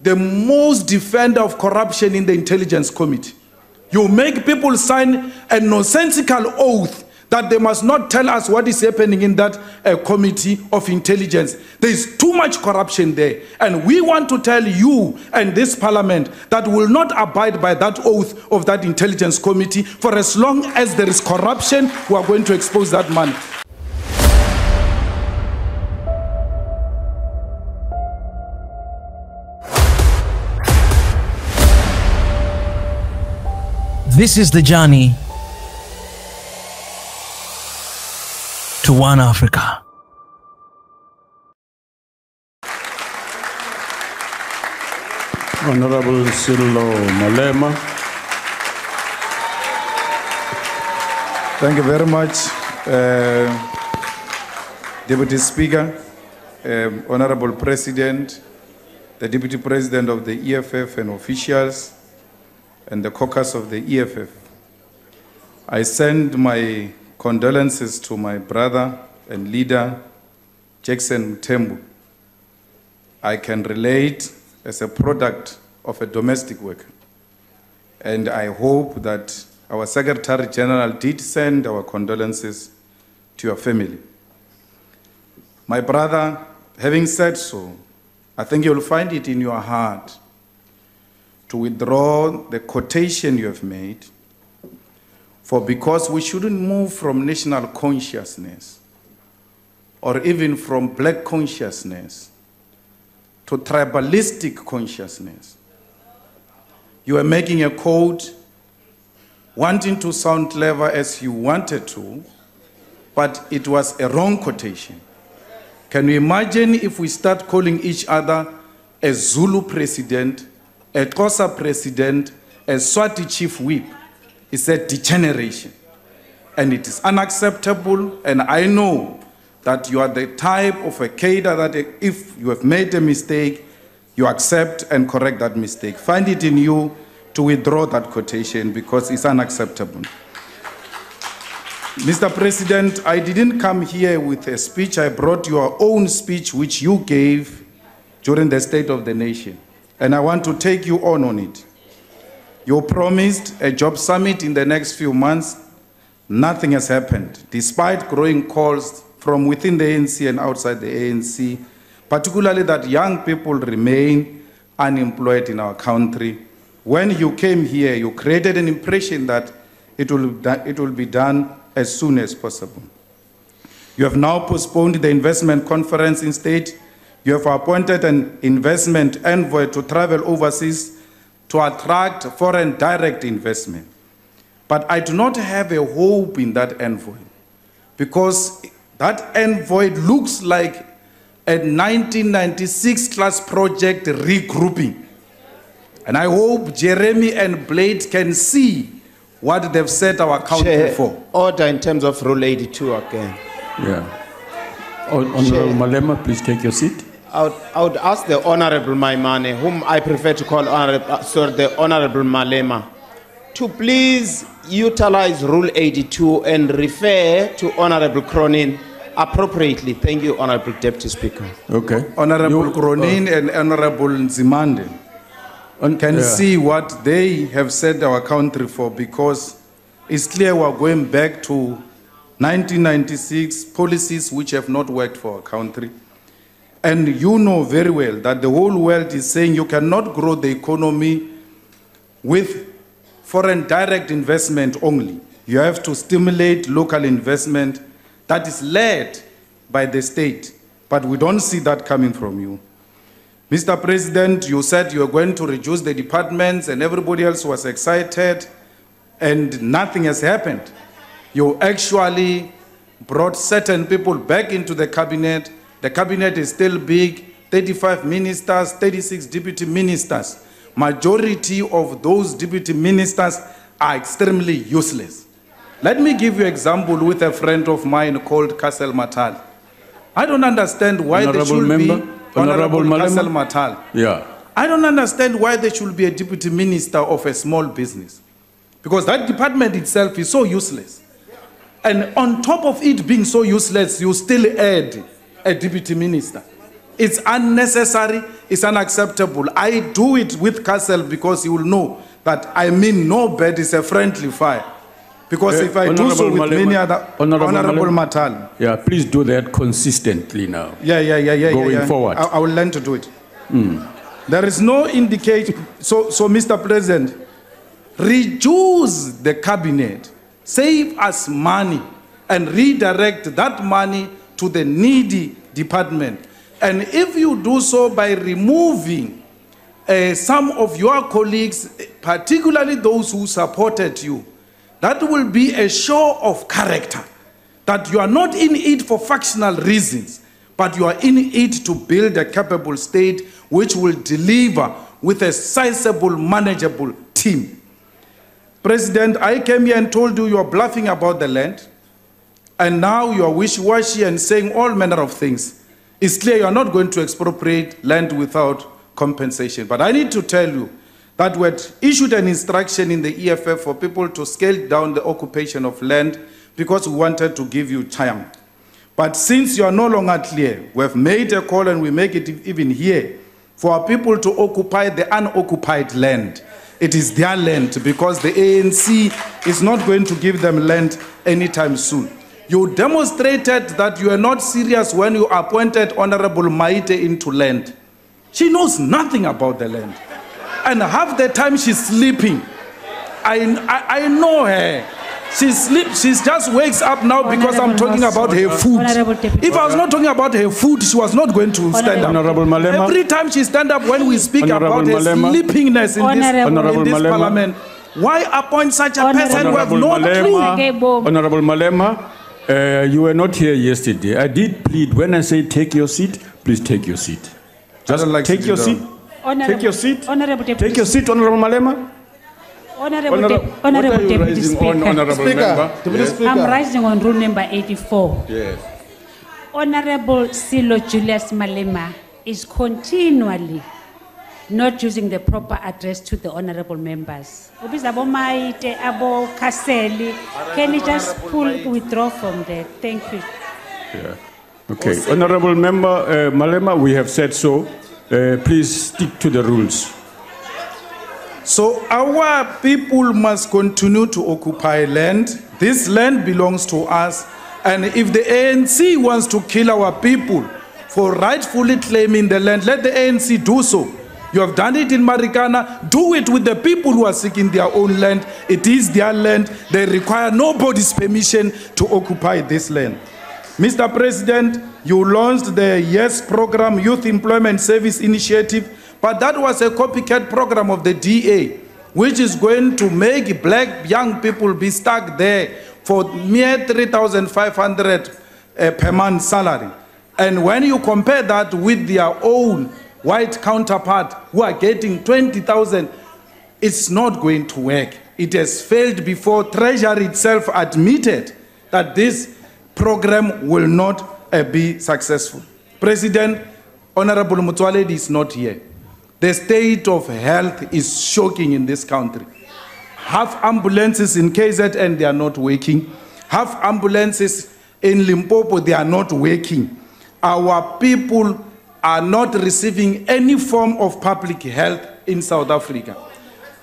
the most defender of corruption in the Intelligence Committee. You make people sign a nonsensical oath that they must not tell us what is happening in that committee of intelligence. There is too much corruption there. And we want to tell you and this parliament that will not abide by that oath of that intelligence committee. For as long as there is corruption, we are going to expose that man. This is the journey to one Africa. Honorable Malema. Thank you very much, Deputy Speaker, Honorable President, the Deputy President of the EFF and officials, and the caucus of the EFF. I send my condolences to my brother and leader, Jackson Mthembu. I can relate as a product of a domestic worker. And I hope that our Secretary General did send our condolences to your family. My brother, having said so, I think you'll find it in your heart to withdraw the quotation you have made, for because we shouldn't move from national consciousness or even from black consciousness to tribalistic consciousness. You are making a quote, wanting to sound clever as you wanted to, but it was a wrong quotation. Can you imagine if we start calling each other a Zulu president, a Xhosa president, a Swati chief whip? It's a degeneration. And it is unacceptable, and I know that you are the type of a cadre that if you have made a mistake, you accept and correct that mistake. Find it in you to withdraw that quotation because it's unacceptable. Mr. President, I didn't come here with a speech. I brought your own speech which you gave during the State of the Nation. And I want to take you on it. You promised a job summit in the next few months. Nothing has happened, despite growing calls from within the ANC and outside the ANC, particularly that young people remain unemployed in our country. When you came here, you created an impression that it will be done as soon as possible. You have now postponed the investment conference instead. You have appointed an investment envoy to travel overseas to attract foreign direct investment. But I do not have a hope in that envoy, because that envoy looks like a 1996 class project regrouping. And I hope Jeremy and Blade can see what they've set our country for. Order in terms of Rule 82 again. Yeah. Honorable Malema, please take your seat. I would ask the Honorable Maimane, whom I prefer to call the Honorable Malema, to please utilize Rule 82 and refer to Honorable Cronin appropriately. Thank you, Honorable Deputy Speaker. Okay. Honorable Cronin and Honorable Nzimande can see what they have set our country for, because it's clear we're going back to 1996 policies which have not worked for our country. And you know very well that the whole world is saying you cannot grow the economy with foreign direct investment only. You have to stimulate local investment that is led by the state. But we don't see that coming from you. Mr. President, you said you were going to reduce the departments and everybody else was excited and nothing has happened. You actually brought certain people back into the cabinet. The cabinet is still big, 35 ministers, 36 deputy ministers. Majority of those deputy ministers are extremely useless. Let me give you an example with a friend of mine called Castle Matal. I don't understand why there should be Honorable Castle Matal. Yeah. I don't understand why there should be a deputy minister of a small business, because that department itself is so useless. And on top of it being so useless, you still add a deputy minister. It's unnecessary, it's unacceptable. I do it with Castle because you will know that I mean no bad is a friendly fire. Because if I do so with many other... Honorable Matal. Yeah, please do that consistently now. Going forward. I will learn to do it. There is no indication. So, Mr. President, reduce the cabinet, save us money, and redirect that money to the needy department. And if you do so by removing some of your colleagues, particularly those who supported you, that will be a show of character, that you are not in it for factional reasons, but you are in it to build a capable state which will deliver with a sizable, manageable team. President, I came here and told you you are bluffing about the land, and now you are wishy-washy and saying all manner of things. It's clear you are not going to expropriate land without compensation. But I need to tell you that we had issued an instruction in the EFF for people to scale down the occupation of land because we wanted to give you time. But since you are no longer clear, we have made a call and we make it even here for our people to occupy the unoccupied land. It is their land because the ANC is not going to give them land anytime soon. You demonstrated that you are not serious when you appointed Honorable Maite into land. She knows nothing about the land. And half the time she's sleeping. I know her. She sleeps, she just wakes up now because I'm talking about her food. If I was not talking about her food, she was not going to stand up. Honorable Malema. Every time she stands up when we speak about her sleepingness in this parliament, why appoint such a person who have no clue? Honorable Malema, you were not here yesterday. I did plead when I say take your seat, please take your seat. Just take your seat. Take your seat. Take your seat, Honorable Malema. Honorable Deputy Speaker. I'm rising on rule number 84. Yes. Honorable Silo Julius Malema is continually not using the proper address to the honorable members. Can you just withdraw from there? Thank you. Yeah. Okay. Honorable Member Malema, we have said so. Please stick to the rules. So our people must continue to occupy land. This land belongs to us. And if the ANC wants to kill our people for rightfully claiming the land, let the ANC do so. You have done it in Marikana. Do it with the people who are seeking their own land. It is their land. They require nobody's permission to occupy this land. Mr. President, you launched the YES program, Youth Employment Service Initiative, but that was a copycat program of the DA, which is going to make black young people be stuck there for mere 3,500 per month salary. And when you compare that with their own white counterpart who are getting 20,000, it's not going to work. It has failed before. Treasury itself admitted that this program will not be successful. President, Honorable Mutwaledi is not here. The state of health is shocking in this country. Half ambulances in KZN, they are not working. Half ambulances in Limpopo, they are not working. Our people are not receiving any form of public health in South Africa.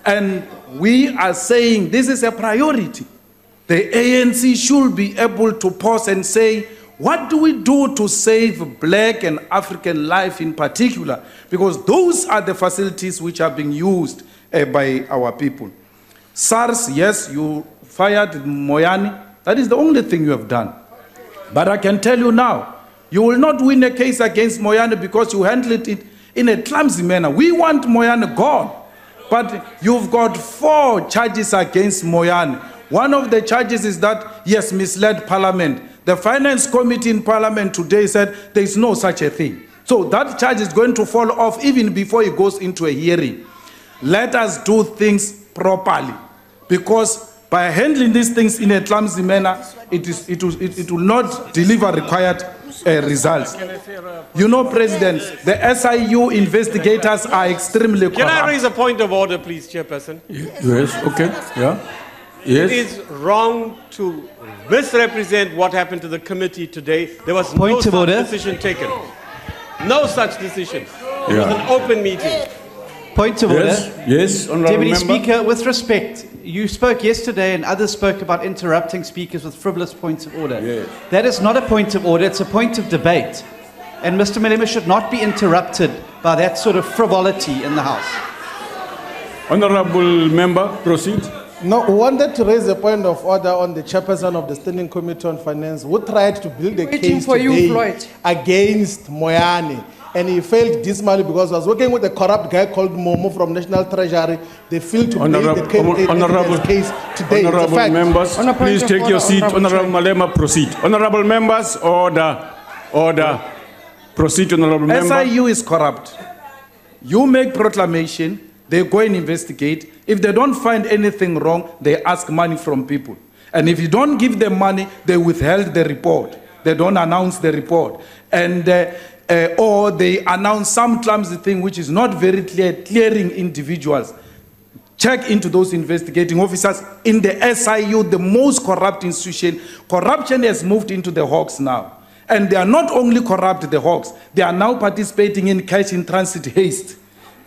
And we are saying this is a priority. The ANC should be able to pause and say, what do we do to save black and African life in particular? Because those are the facilities which are being used by our people. SARS, yes, you fired Moyani. That is the only thing you have done. But I can tell you now, you will not win a case against Moyani because you handled it in a clumsy manner. We want Moyani gone. But you've got 4 charges against Moyani. One of the charges is that he has misled Parliament. The Finance Committee in Parliament today said there is no such a thing. So that charge is going to fall off even before it goes into a hearing. Let us do things properly, because by handling these things in a clumsy manner, it will not deliver required results. You know, President, the SIU investigators are extremely corrupt. Can I raise a point of order, please, Chairperson? Yes, okay, yeah. Yes. It is wrong to misrepresent what happened to the committee today. There was no such decision taken. No such decision. It was an open meeting. Point of order. Yes, Honourable Deputy Member. Speaker, with respect, you spoke yesterday and others spoke about interrupting speakers with frivolous points of order. Yes. That is not a point of order, it's a point of debate. And Mr. Malema should not be interrupted by that sort of frivolity in the House. Honourable Member, proceed. No, we wanted to raise a point of order on the chairperson of the Standing Committee on Finance who tried to build a case today against Moyane. And he failed dismally because he was working with a corrupt guy called Momo from National Treasury. They failed to make the case today. Honourable members, please take your seat. Honourable Malema, proceed. Honourable members, order. Order. Proceed, Honourable Member. SIU is corrupt. You make proclamation, they go and investigate. If they don't find anything wrong, they ask money from people. And if you don't give them money, they withheld the report. They don't announce the report. And or they announce some clumsy thing which is not very clear, clearing individuals. Check into those investigating officers in the SIU, the most corrupt institution. Corruption has moved into the Hawks now. And they are not only corrupt, the Hawks, they are now participating in cash in transit haste.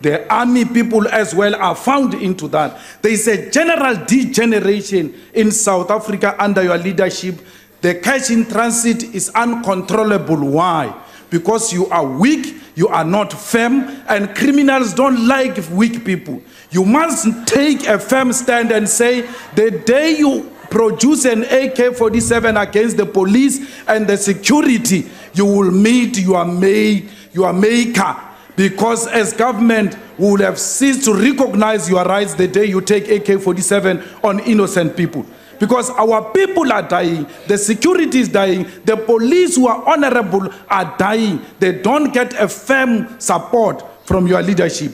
The army people as well are found into that. There is a general degeneration in South Africa under your leadership. The cash in transit is uncontrollable. Why? Because you are weak, you are not firm, and criminals don't like weak people. You must take a firm stand and say, the day you produce an AK-47 against the police and the security, you will meet your maker. Because as government, we will have ceased to recognize your rights the day you take AK-47 on innocent people. Because our people are dying, the security is dying, the police who are honorable are dying. They don't get a firm support from your leadership.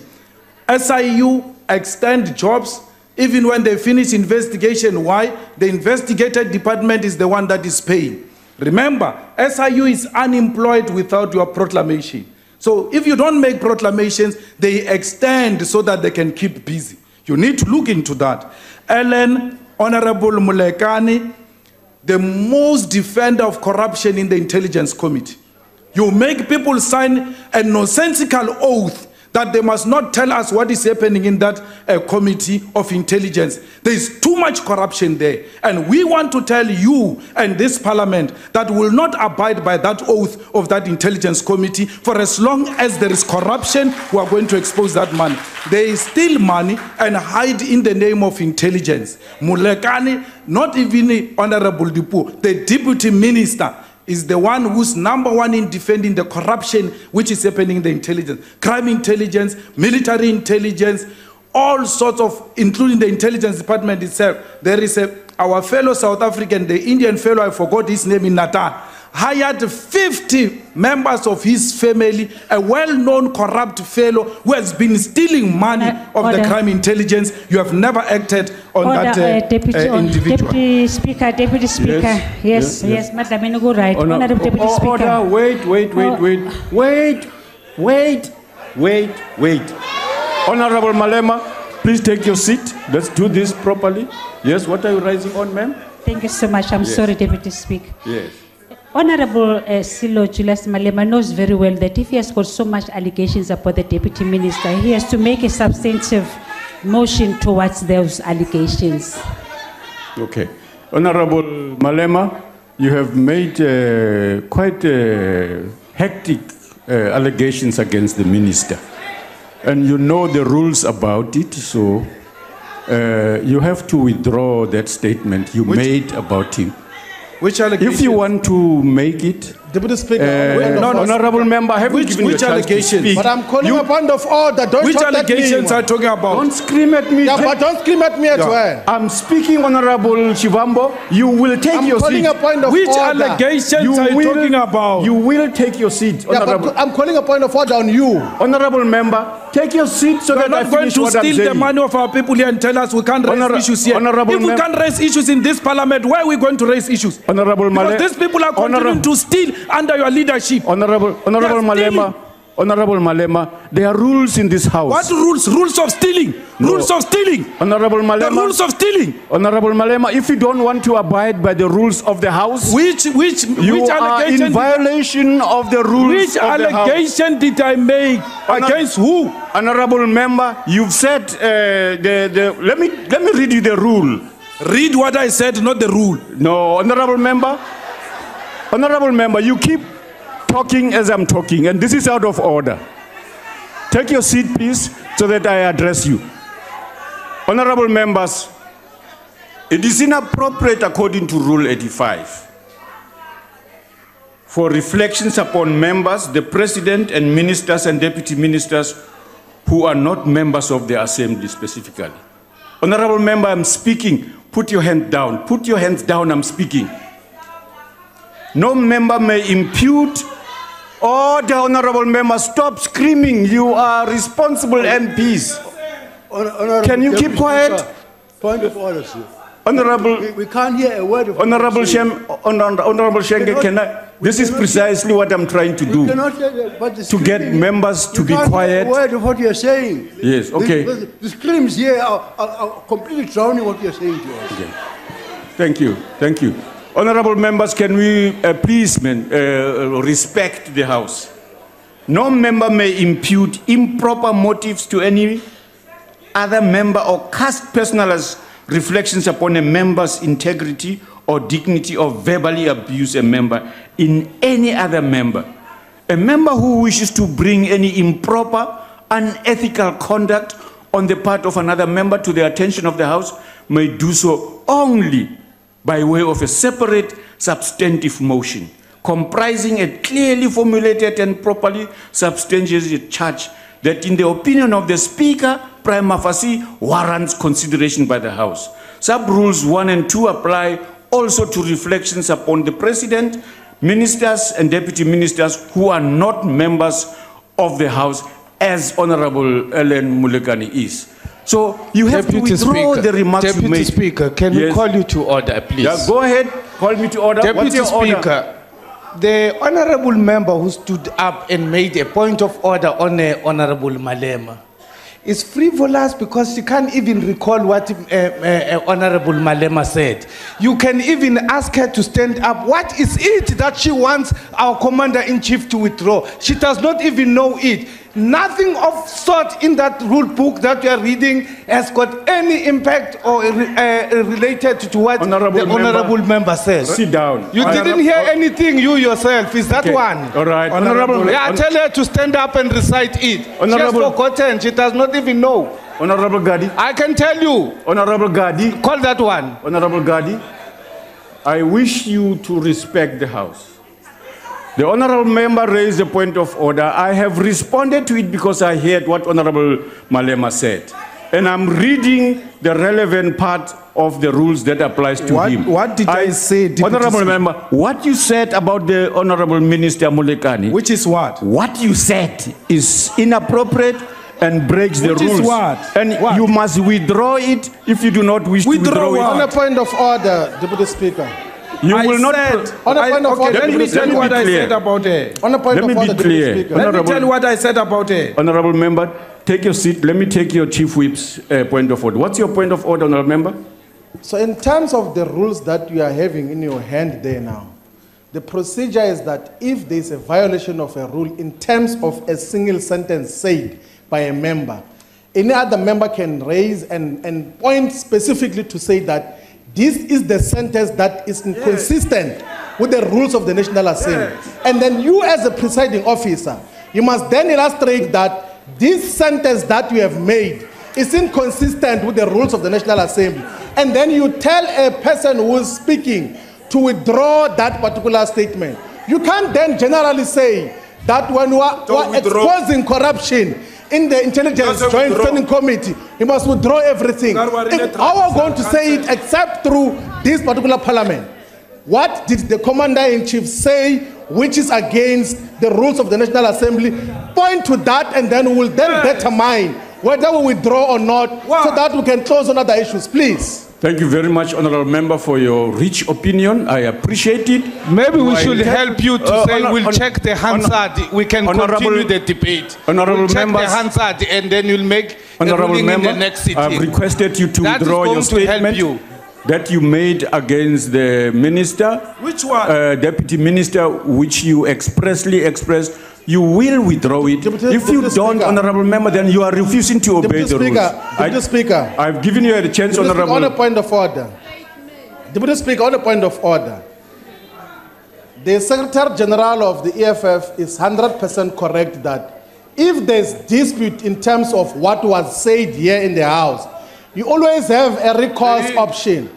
SIU extend jobs even when they finish investigation. Why? The investigated department is the one that is paying. Remember, SIU is unemployed without your proclamation. So if you don't make proclamations, they extend so that they can keep busy. You need to look into that. Ellen, Honorable Mulekani, the most defender of corruption in the Intelligence Committee. You make people sign a nonsensical oath that they must not tell us what is happening in that committee of intelligence. There is too much corruption there. And we want to tell you and this parliament that will not abide by that oath of that intelligence committee. For as long as there is corruption, we are going to expose that money. There is still money and hide in the name of intelligence. Mulekani, not even Honorable Dipu, the deputy minister, is the one who's number one in defending the corruption which is happening in the intelligence. Crime intelligence, military intelligence, all sorts of, including the intelligence department itself. There is our fellow South African, the Indian fellow, I forgot his name in Natal, hired 50 members of his family, a well-known corrupt fellow who has been stealing money of the crime intelligence. You have never acted on that individual. Deputy Speaker. Yes, Madam, go right. Honorable Deputy Speaker. Wait. Honorable Malema, please take your seat. Let's do this properly. Yes, what are you rising on, ma'am? Thank you so much. I'm sorry, Deputy Speaker. Yes. Honorable Julius Malema knows very well that if he has got so much allegations about the Deputy Minister, he has to make a substantive motion towards those allegations. Okay. Honorable Malema, you have made quite hectic allegations against the minister. And you know the rules about it, so you have to withdraw that statement you made about him. Which allegations? If you want to make it, Deputy Speaker, Honorable Member, I haven't given you a chance to speak. But I'm calling a point of order. Don't which shout at me. allegations are talking about? Don't scream at me. Yeah, but don't scream at me as well. I'm speaking, Honorable Shivambo. You will take your seat. I'm calling a point of Which order. allegations are you talking about? You will take your seat, Yeah, but I'm calling a point of order on you. Honorable Member, take your seat so that I finish what I'm saying. We're not going to steal the money of our people here and tell us we can't raise issues here. If we can't raise issues in this parliament, where are we going to raise issues? Honorable Malema. Because these people are continuing to steal under your leadership. Honorable Malema, Honorable Malema, there are rules in this house. What rules? Rules of stealing. No. Rules of stealing. Honorable Malema. The rules of stealing. Honorable Malema, if you don't want to abide by the rules of the house, Which you are in violation of the rules Which of the house. allegation did I make? Against who? Honorable member, you've said let me read you the rule. Read what I said, not the rule. No, honorable member, you keep talking as I'm talking, and this is out of order. Take your seat, please, so that I address you. Honorable members, it is inappropriate according to Rule 85 for reflections upon members, the president and ministers and deputy ministers who are not members of the assembly specifically. Honorable member, I'm speaking. Put your hand down. Put your hands down, I'm speaking. No member may impute. Order, honorable member, stop screaming. You are responsible MPs. Can you keep quiet? Point of order, sir. Honorable, we can't hear a word of Honorable Shenge, can I? This is precisely what I'm trying to do. To get members to be quiet. You can't hear a word of what you're saying. Yes, okay. The screams here are completely drowning what you're saying to us. Okay. Thank you, thank you. Honorable members, can we please respect the House? No member may impute improper motives to any other member or cast personal reflections upon a member's integrity or dignity or verbally abuse a member in any other member. A member who wishes to bring any improper, unethical conduct on the part of another member to the attention of the House may do so only by way of a separate substantive motion comprising a clearly formulated and properly substantiated charge that in the opinion of the Speaker, prima facie warrants consideration by the House. Sub-rules 1 and 2 apply also to reflections upon the President, ministers and deputy ministers who are not members of the House, as Honorable Ellen Mulekani is. So you have to withdraw the remarks you made. Deputy Speaker, can we call you to order, please? Yeah, go ahead, call me to order. Deputy Speaker, the honorable member who stood up and made a point of order on Honorable Malema is frivolous because she can't even recall what Honorable Malema said. You can even ask her to stand up. What is it that she wants our Commander-in-Chief to withdraw? She does not even know it. Nothing of sort in that rule book that you are reading has got any impact or related to what the honorable member says. Sit down. You didn't hear anything, you yourself. Is that one? All right. Honorable. Yeah, tell her to stand up and recite it. She has forgotten. She does not even know. Honorable Gadi. I can tell you. Honorable Gadi. Call that one. Honorable Gadi, I wish you to respect the House. The honorable member raised a point of order. I have responded to it because I heard what Honorable Malema said. And I'm reading the relevant part of the rules that applies to him. What did I say, Deputy Honorable Speaker? member, what you said about the Honorable Minister Mulekani. Which is what? What you said is inappropriate and breaks the rules. Which is what? And you must withdraw it if you do not wish to withdraw it. On a point of order, Deputy Speaker. You will not. On a point of order, let me tell you what I said about it. On a point of order, Deputy Speaker. Let me tell you what I said about it. Honorable member, take your seat. Let me take your Chief Whip's point of order. What's your point of order, honorable member? So in terms of the rules that you are having in your hand there now, the procedure is that if there is a violation of a rule in terms of a single sentence said by a member, any other member can raise and point specifically to say that this is the sentence that is inconsistent with the rules of the National Assembly. And then you as a presiding officer, you must then illustrate that this sentence that you have made is inconsistent with the rules of the National Assembly. And then you tell a person who is speaking to withdraw that particular statement. You can't then generally say that when you are exposing corruption in the Intelligence Joint Standing Committee, you must withdraw everything. How are we going to say it except through this particular parliament? What did the Commander-in-Chief say which is against the rules of the National Assembly? Point to that and then we will then determine whether we withdraw or not so that we can close on other issues. Please. Thank you very much, Honorable Member, for your rich opinion. I appreciate it. Maybe we should help you to say we'll check the Hansard. We can continue the debate. Honorable we'll check members, the Hansard and then you'll make Honorable a ruling Member, in the next sitting. I've requested you to That withdraw is your going to help statement you. that you made against the minister. Which one? Deputy Minister, which you expressly expressed. You will withdraw it. If you don't, Honorable Member, then you are refusing to obey the rules. Deputy Speaker. I've given you a chance, Honorable. On a point of order. Deputy Speaker, on a point of order. The Secretary General of the EFF is 100% correct that if there's dispute in terms of what was said here in the House, you always have a recourse option.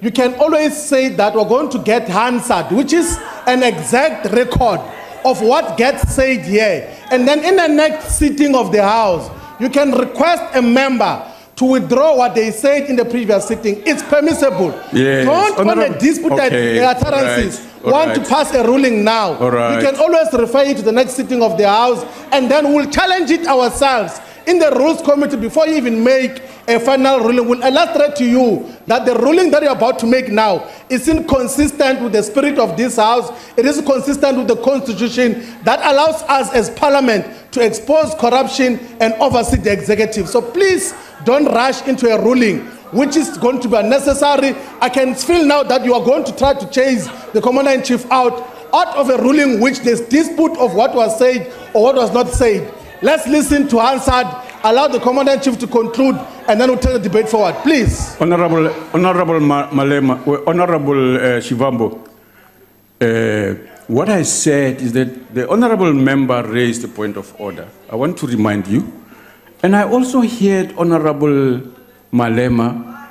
You can always say that we're going to get Hansard, which is an exact record of what gets said here. And then in the next sitting of the House, you can request a member to withdraw what they said in the previous sitting. It's permissible. Yes. Don't on a disputed utterances want to pass a ruling now. You can always refer it to the next sitting of the House, and then we'll challenge it ourselves in the Rules Committee before you even make a final ruling. We'll illustrate to you that the ruling that you're about to make now is inconsistent with the spirit of this House. It is consistent with the Constitution that allows us as Parliament to expose corruption and oversee the executive. So please don't rush into a ruling which is going to be unnecessary. I can feel now that you are going to try to chase the Commander-in-Chief out of a ruling which there's dispute of what was said or what was not said. Let's listen to Hansard, allow the Commander-in-Chief to conclude, and then we'll take the debate forward. Please. Honorable Malema, Honorable Shivambo, what I said is that the Honorable Member raised a point of order. I want to remind you. And I also heard Honorable Malema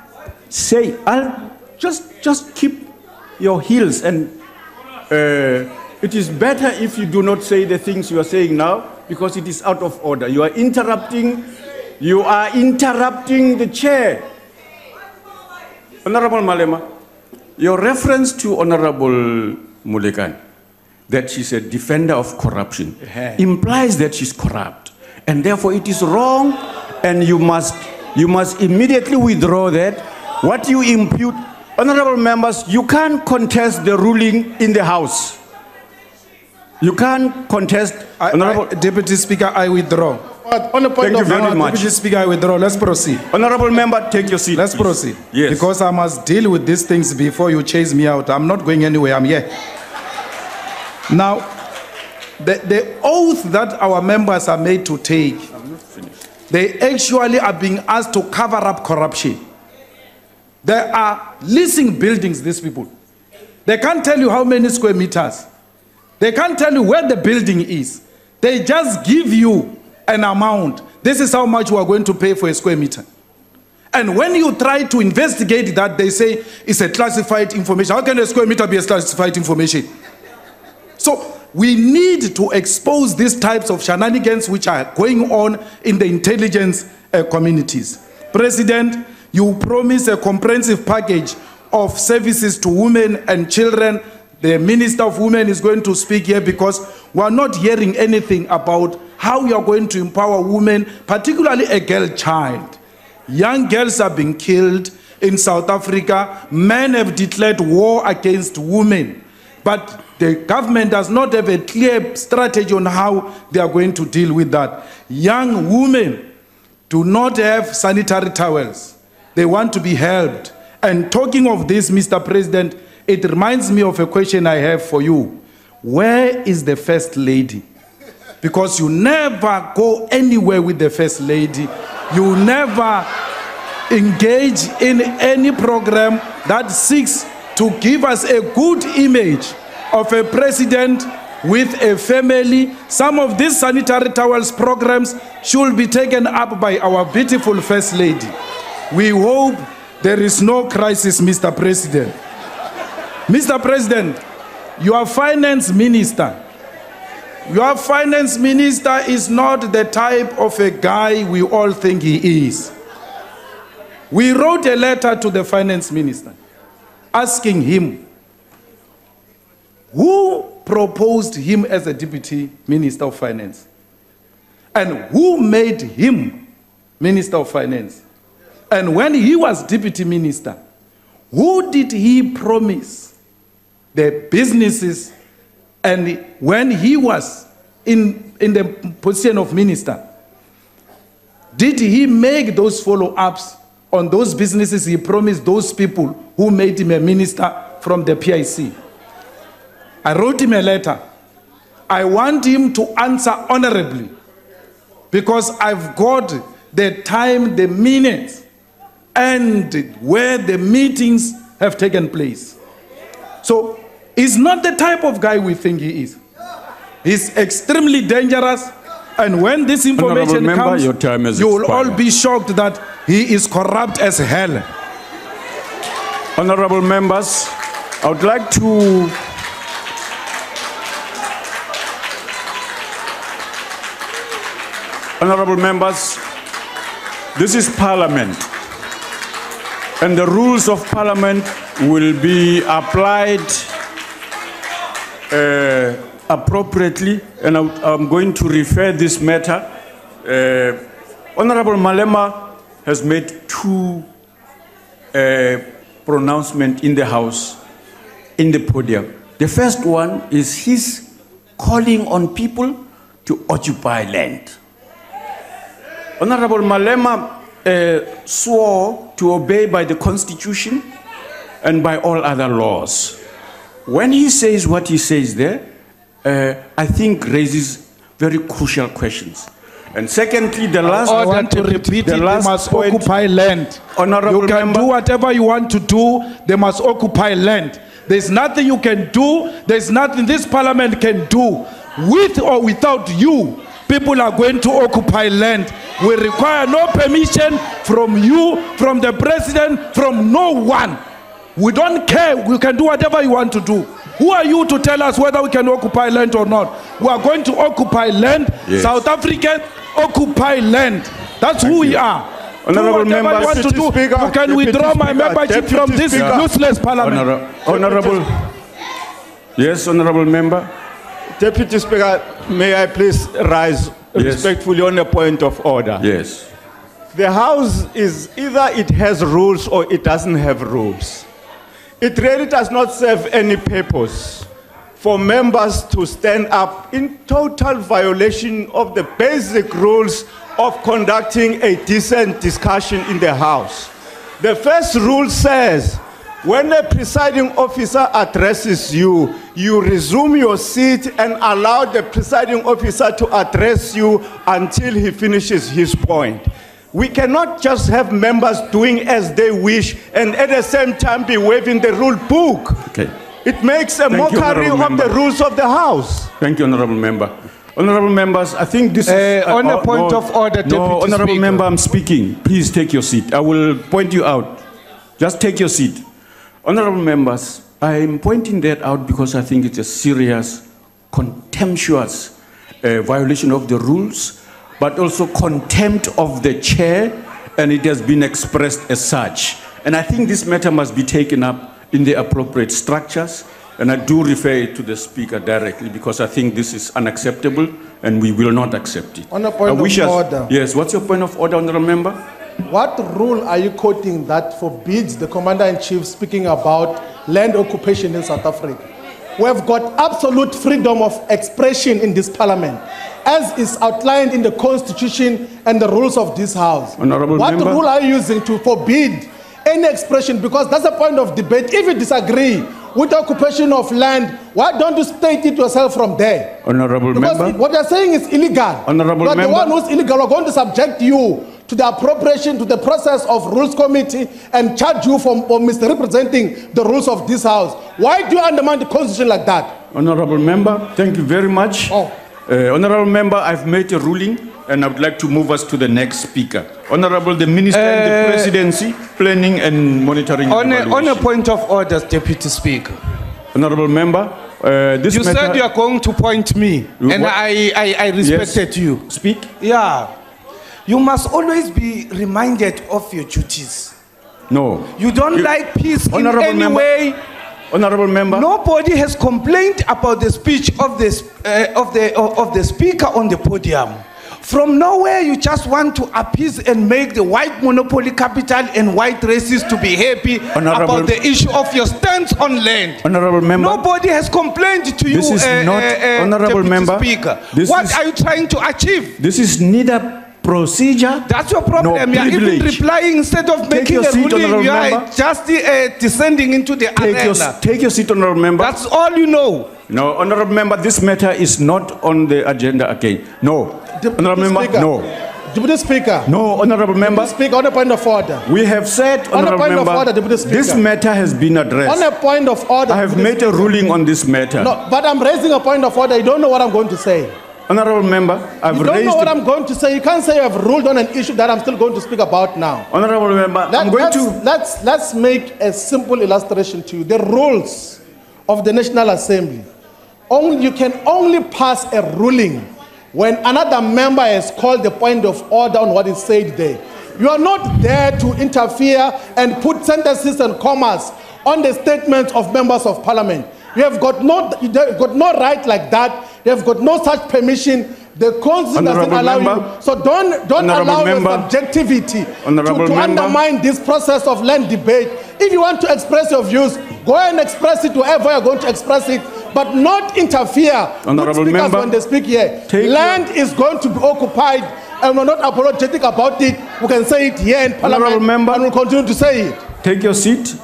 say, I'll just keep your heels, and it is better if you do not say the things you are saying now, because it is out of order. You are interrupting the chair. Honorable Malema, your reference to Honorable Mulekan, that she's a defender of corruption, implies that she's corrupt. And therefore it is wrong, and you must immediately withdraw that. What you impute, honorable members, you can't contest the ruling in the House. You can't contest. Deputy Speaker, I withdraw. On the point Thank you very much. Deputy Speaker, I withdraw. Let's proceed. Honorable Member, take your seat. Let's please. proceed. Yes. Because I must deal with these things before you chase me out. I'm not going anywhere. I'm here. Now, the oath that our members are made to take, they actually are being asked to cover up corruption. There are leasing buildings, these people. They can't tell you how many square meters. They can't tell you where the building is. They just give you an amount. This is how much we are going to pay for a square meter. And when you try to investigate that, they say it's a classified information. How can a square meter be a classified information? So we need to expose these types of shenanigans which are going on in the intelligence communities. President, you promised a comprehensive package of services to women and children. The Minister of Women is going to speak here because we are not hearing anything about how you are going to empower women, particularly a girl child. Young girls are being killed in South Africa. Men have declared war against women. But the government does not have a clear strategy on how they are going to deal with that. Young women do not have sanitary towels. They want to be helped. And talking of this, Mr. President, it reminds me of a question I have for you. Where is the First Lady? Because you never go anywhere with the First Lady. You never engage in any program that seeks to give us a good image of a president with a family. Some of these sanitary towels programs should be taken up by our beautiful First Lady. We hope there is no crisis, Mr. President. Mr. President, your finance minister is not the type of a guy we all think he is. We wrote a letter to the finance minister asking him who proposed him as a deputy minister of finance and who made him minister of finance. And when he was deputy minister, Who did he promise the businesses? And when he was in the position of minister, did he make those follow-ups on those businesses he promised those people who made him a minister from the PIC? I wrote him a letter. I want him to answer honorably, because I've got the time, the minutes, and where the meetings have taken place. So he's not the type of guy we think he is. He's extremely dangerous, and when this information comes, you will all be shocked that he is corrupt as hell. Honorable members, I would like to Honorable members, this is Parliament, and the rules of Parliament will be applied appropriately, and I'm going to refer this matter. Honorable Malema has made two pronouncements in the House, in the podium. The first one is his calling on people to occupy land. Honorable Malema swore to obey by the Constitution and by all other laws. When he says what he says there, I think raises very crucial questions. And secondly, the last I want to repeat it, they must occupy land. Honorable you can do whatever you want to do, they must occupy land. There's nothing you can do, there's nothing this parliament can do. With or without you, people are going to occupy land. We require no permission from you, from the president, from no one. We don't care. We can do whatever you want to do. Who are you to tell us whether we can occupy land or not? We are going to occupy land. Yes. South Africans occupy land. That's who we are. Honorable members, want to do. You can withdraw my membership from this useless parliament. Honorable. Yes, honorable member. Deputy Speaker, may I please rise respectfully on a point of order? Yes. The House is either it has rules or it doesn't have rules. It really does not serve any purpose for members to stand up in total violation of the basic rules of conducting a decent discussion in the House. The first rule says, when a presiding officer addresses you, you resume your seat and allow the presiding officer to address you until he finishes his point. We cannot just have members doing as they wish and at the same time be waiving the rule book. Okay. It makes a mockery of the rules of the House. Thank you, honorable member. Honorable members, I think this is... on a point of order, Deputy No, honorable Speaker. member, I'm speaking. Please take your seat. I will point you out. Just take your seat. Honorable members, I'm pointing that out because I think it's a serious, contemptuous violation of the rules, but also contempt of the chair, and it has been expressed as such. And I think this matter must be taken up in the appropriate structures, and I do refer it to the Speaker directly because I think this is unacceptable and we will not accept it. On a point of order. Yes, what's your point of order, honorable member? What rule are you quoting that forbids the Commander-in-Chief speaking about land occupation in South Africa? We have got absolute freedom of expression in this parliament, as is outlined in the Constitution and the rules of this House. Honorable what member? rule are you using to forbid any expression? Because that's a point of debate. If you disagree with the occupation of land, why don't you state it yourself from there? Honorable because member? What you're saying is illegal. Honorable but member? the one who's illegal, we're going to subject you to the appropriation, to the process of Rules Committee and charge you for misrepresenting the rules of this House. Why do you undermine the Constitution like that? Honorable member, thank you very much. Honorable member, I've made a ruling and I would like to move us to the next speaker. Honorable, the Minister in the Presidency, Planning and Monitoring. On a point of order, Deputy Speaker. Honorable member, this you matter, said you are going to point me, and I respected you. Speak. Yeah. You must always be reminded of your duties. No. You don't like peace in Honorable any member. way. Honorable member. Nobody has complained about the speech of the Speaker on the podium. From nowhere, you just want to appease and make the white monopoly capital and white racists to be happy about the issue of your stance on land. Honorable member. Nobody has complained to you, This is not, Honorable Deputy member. Speaker. This What is- are you trying to achieve? This is neither procedure. That's your problem. No You are even privilege. replying instead of Take making your a seat, ruling. Honorable You are member. just descending into the arena. Take your seat, honorable member. That's all you know. No, honorable member, this matter is not on the agenda again. No. Honorable member, Speaker. no. Deputy Speaker. No, honorable member. Deputy Speaker, on a point of order. We have said, On a honorable point of member, order, Deputy Speaker. this matter has been addressed. On a point of order. I have Deputy made a ruling on this matter. No, but I'm raising a point of order. You don't know what I'm going to say. Honorable member, I've You don't raised... know what I'm going to say. You can't say you have ruled on an issue that I'm still going to speak about now. Honorable member, I'm going to... Let's make a simple illustration to you. The rules of the National Assembly. You can only pass a ruling when another member has called the point of order on what is said there. You are not there to interfere and put sentences and commas on the statements of members of parliament. You have got no right like that. You have got no such permission. The constitution doesn't allow you. So don't allow your subjectivity to undermine this process of land debate. If you want to express your views, go and express it wherever you're going to express it, but not interfere with speakers when they speak here. Land is going to be occupied, and we're not apologetic about it. We can say it here in parliament, and we'll continue to say it. Take your seat.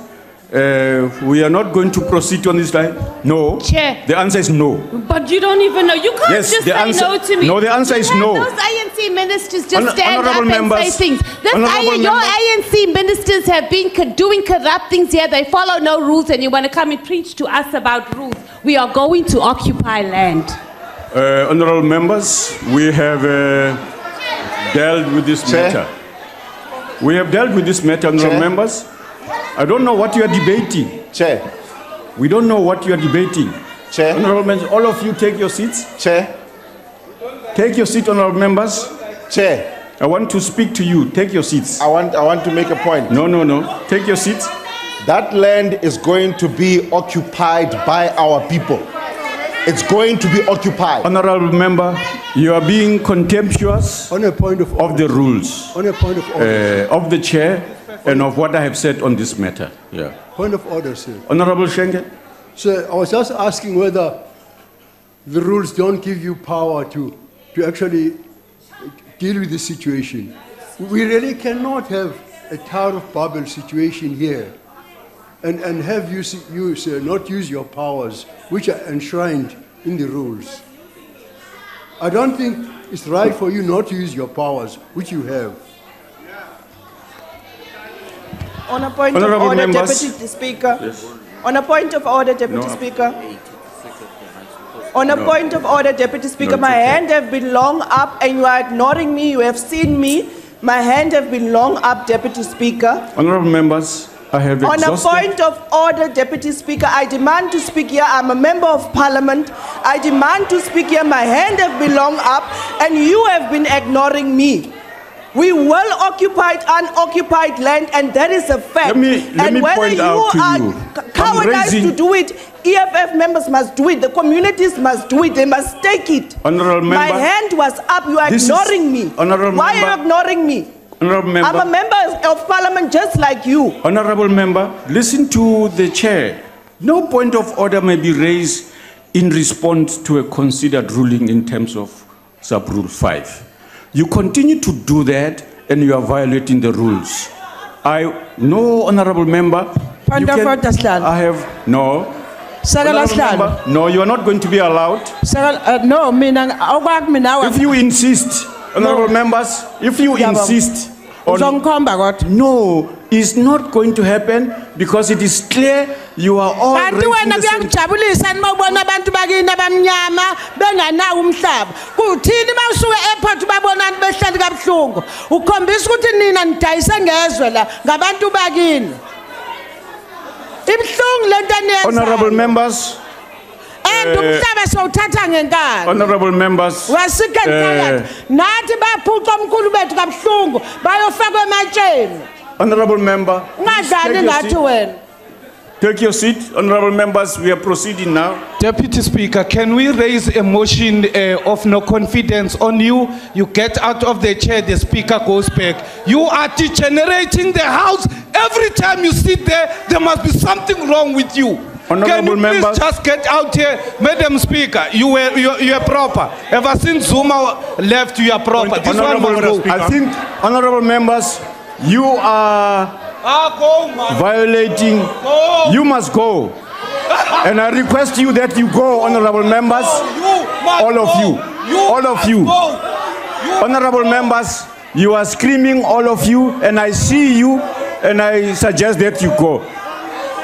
We are not going to proceed on this line. No. Chair. The answer is no. But you don't even know. You can't Yes, just the say answer- no to me. no, the answer is You have no. Those ANC ministers just stand up Honorable and members, say things. honorable Your member- ANC ministers have been doing corrupt things here. They follow no rules, and you want to come and preach to us about rules. We are going to occupy land. Honorable members, we have dealt with this matter. We have dealt with this matter, honorable members. I don't know what you are debating. Chair. We don't know what you are debating. Chair. Honorable members, all of you take your seats. Chair. Take your seat, honorable members. Chair. I want to speak to you. Take your seats. I want to make a point. No. Take your seats. That land is going to be occupied by our people. It's going to be occupied. Honorable member, you are being contemptuous On a point of of the rules On a point of order. of the chair and of what I have said on this matter. Yeah. Point of order, sir. Honorable Schenke. Sir, I was just asking whether the rules don't give you power to actually deal with the situation. We really cannot have a Tower of Babel situation here and have you, sir, not use your powers, which are enshrined in the rules. I don't think it's right for you not to use your powers, which you have. On a point Honorable of order, members. Deputy Speaker. Yes. On a point of order, Deputy No. Speaker. On a No. point of order, Deputy Speaker, No, my it's okay. hand have been long up and you are ignoring me. You have seen me. My hand have been long up, Deputy Speaker. Honorable members, I have On a exhausted. point of order, Deputy Speaker, I demand to speak here. I'm a member of Parliament. I demand to speak here. My hand have been long up and you have been ignoring me. We will occupy unoccupied land, and that is a fact. Let me and whether point you out to are you. cowardice to do it, EFF members must do it. The communities must do it. They must take it. Honorable member. My hand was up. You are This is- ignoring me. Honorable Why member. are you ignoring me? Honorable member. I'm a member of Parliament just like you. Honorable member, listen to the chair. No point of order may be raised in response to a considered ruling in terms of sub-rule 5. You continue to do that and you are violating the rules. No, honorable member. Point of order, Slan. I have, no. Sakala Honorable Slan. member, no, you are not going to be allowed. No, If you insist, honorable members, if you insist on... No, it's not going to happen because it is clear you are all Kanti wena raising the same... kuyangijabulisa nibona abantu bakini abamnyama bengenawo umhlaba. Kuthini mawusuka airport babona behleli kabuhlungu. Ukhombisa ukuthi nina nidayise ngezwe la ngabantu bakini. Ibhlungu lento eniyenzayo. Honorable members, and umhlaba sowuthatha ngenkani. honorable members, Wasike tired. Nathi baphuca omkhulu bethu kabuhlungu bayofaka ematsheni. honorable member, please Ungadlali take your ngathi seat. wena. Take your seat, honorable members. We are proceeding now. Deputy Speaker, can we raise a motion of no confidence on you? You get out of the chair, the Speaker goes back. You are degenerating the House. Every time you sit there, there must be something wrong with you. Honorable Can you members, please just get out here? Madam Speaker, you are proper. Ever since Zuma left, you are proper. This one will go. I think, honorable members, you are violating. You must go. And I request you that you go, honorable members. All of you. All of you. Honorable members, you are screaming, all of you, and I see you, and I suggest that you go.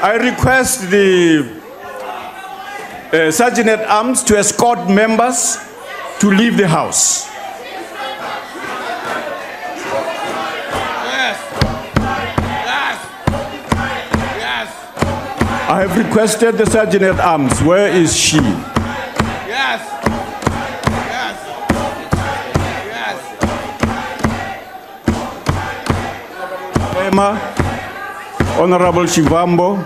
I request the Sergeant at Arms to escort members to leave the House. I have requested the Sergeant at Arms. Where is she? Yes. Yes. Yes. Malema, Honorable Shivambo,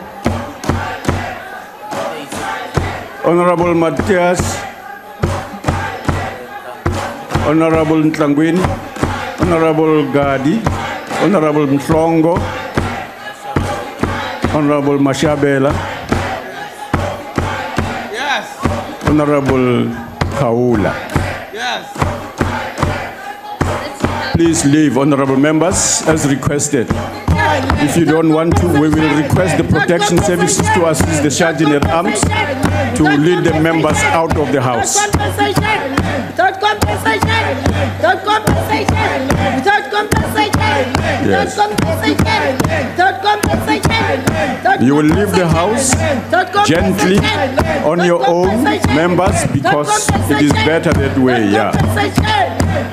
Honorable Matthias, Honorable Ntlangwini, Honorable Gadi, Honorable Mhlongo, Honorable Mashabela, Yes. Honorable Kaula. Yes. Please leave, honorable members, as requested. If you don't want to, we will request the protection services to assist the Sergeant at Arms to lead the members out of the House. Without compensation, without compensation, without compensation, without compensation, without compensation. You will leave the House gently on your own, members, because it is better that way. Yeah.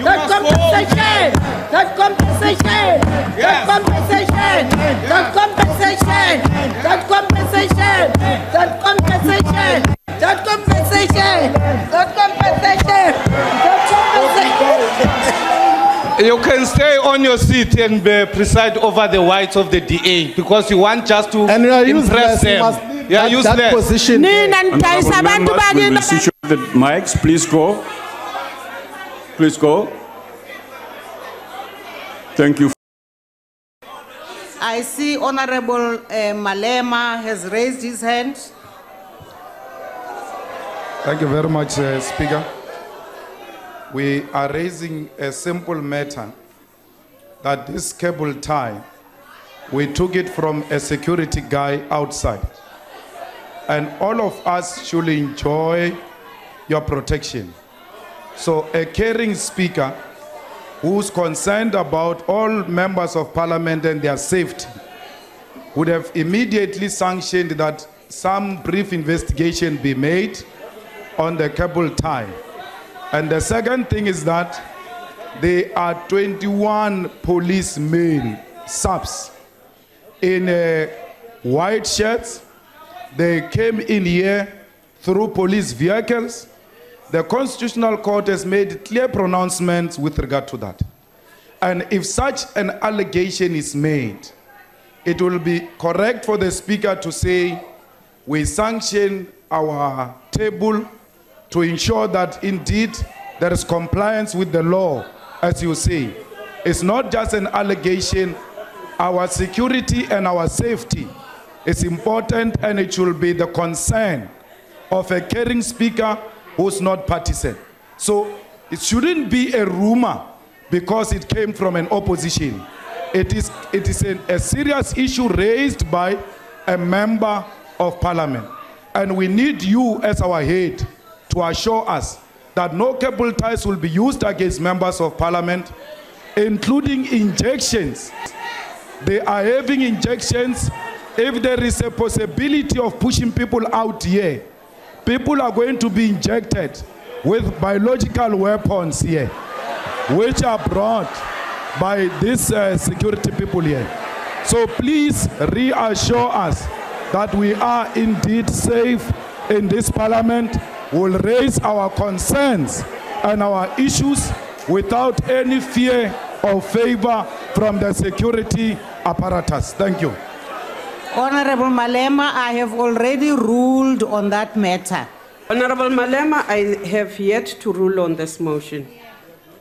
That compensation, that compensation, that compensation, that compensation, that compensation, that compensation, that compensation, that compensation, You can stay on your seat and preside over the whites of the DA because you want just to impress them. Yeah, useless. That position. Honorable members, we will switch off the mics. Please go. Please go. Thank you. I see Honorable Malema has raised his hand. Thank you very much, Speaker. We are raising a simple matter that this cable tie, we took it from a security guy outside. And all of us should enjoy your protection. So a caring speaker who's concerned about all members of parliament and their safety would have immediately sanctioned that some brief investigation be made on the cable tie. And the second thing is that there are 21 policemen, subs, in white shirts. They came in here through police vehicles. The Constitutional Court has made clear pronouncements with regard to that. And if such an allegation is made, it will be correct for the Speaker to say, we sanction our table to ensure that indeed there is compliance with the law, as you say. It's not just an allegation. Our security and our safety is important, and it should be the concern of a caring speaker who's not partisan. So it shouldn't be a rumor because it came from an opposition. It is a serious issue raised by a member of parliament. And we need you as our head to assure us that no cable ties will be used against members of parliament, including injections. They are having injections. If there is a possibility of pushing people out here, people are going to be injected with biological weapons here, which are brought by these security people here. So please reassure us that we are indeed safe in this parliament. We'll raise our concerns and our issues without any fear or favor from the security apparatus. Thank you. Honorable Malema, I have already ruled on that matter. Honorable Malema, I have yet to rule on this motion.